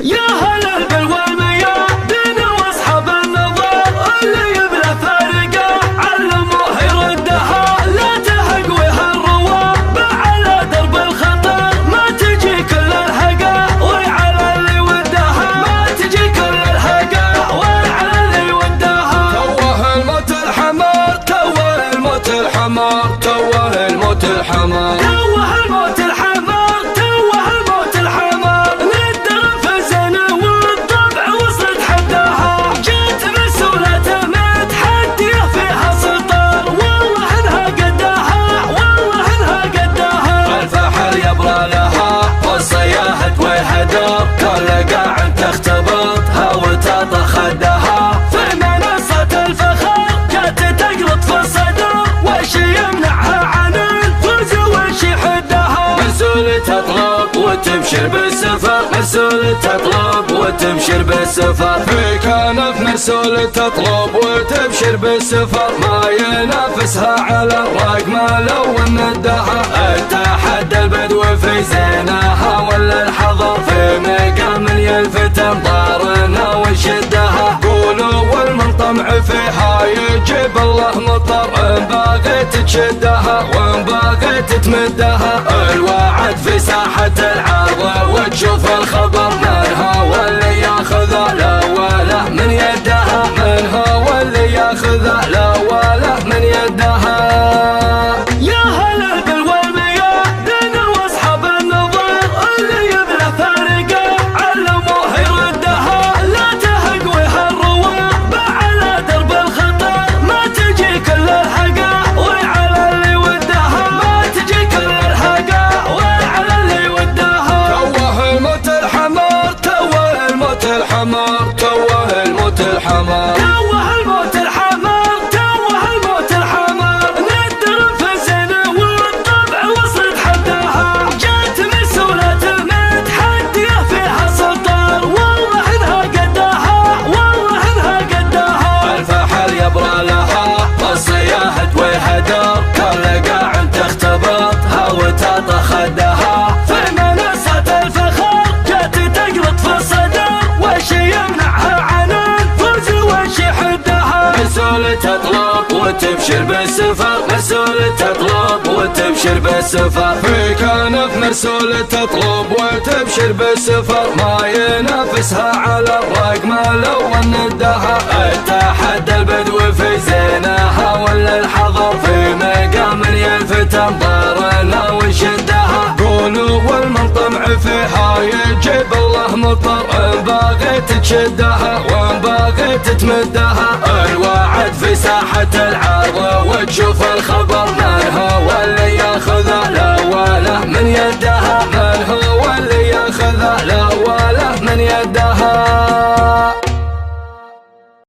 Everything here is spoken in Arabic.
يا هلا بالوالميادين واصحاب النظر اللي يبلى فارقه علموه يردها. لا تهق وهالرواب على درب الخطر ما تجي كل الهقا وعلى اللي ودها. ما تجي كل الهقا وعلى اللي ودها. توه الموت الحمار توه الموت الحمار توه الموت الحمار توه الموت الحمار توه الموت الحمار. للدرب فزنا والطبع وصلت حدها. جت مسؤولته متحديه فيها سلطان والله انها قدها والله انها قدها. الفحل يبرى لها والصياحة وهدر كل قاع تختبطها وتعطى خدها. في منصة الفخر جت تقلط في الصدر وش يمنعها عن الفوز وش يحدها. مسؤولة تطلب وتبشر بالسفر مسؤولة تطلب وتبشر بالسفر. في كنف مسؤولة تطلب وتبشر بالسفر ما ينافسها على الرقم لو ندها. التحدى البدو في زينها ولا الحضر في مقام يلفت انظارنا وشدها. قولوا والمنطمع فيها يجيب الله مطر ان باغيت تشدها وان باغيت تمدها. الوعد في ساحة العرض وتشوف الخبر منها واللي ياخذه لا وله من يدها. منها واللي ياخذه لا وله من يدها. يا هلا بالوالميادين واصحاب النظر اللي يبلى فارقه علموه يردها. لا تهق وهالرواب على درب الخطر ما تجي كل الهقا وعلى اللي ودها. ما تجي كل الهقا وعلى اللي ودها. توه الموت الحمار توه الموت الحمار توه الموت الحمار توه الموت الحمار توه الموت الحمار. للدرب فزنا والطبع وصلت حدها. جت مسؤولته متحديه فيها سلطان والله انها قدها والله انها قدها. الفحل يبرى لها والصياحة وهدر كل قاع تختبطها وتعطى خدها. في منصة الفخر جت تقلط في الصدر وش يمنعها عن الفوز وش يحدها. مسؤولة تطلب وتبشر بالسفر مسؤولة تطلب وتبشر بالسفر. في كنف مسؤولة تطلب وتبشر بالسفر ما ينافسها على الرقم لو ندها. التحدى البدو في زينها ولا الحضر في مقام يلفت انظارنا وشدها. قولوا والمنطمع فيها يجيب الله مطر ان باغيت تشدها وان باغيت تمدها. الوعد في ساحة العرض وتشوف الخبر منها واللي ياخذه لا وله من يدها. من هو اللي ياخذه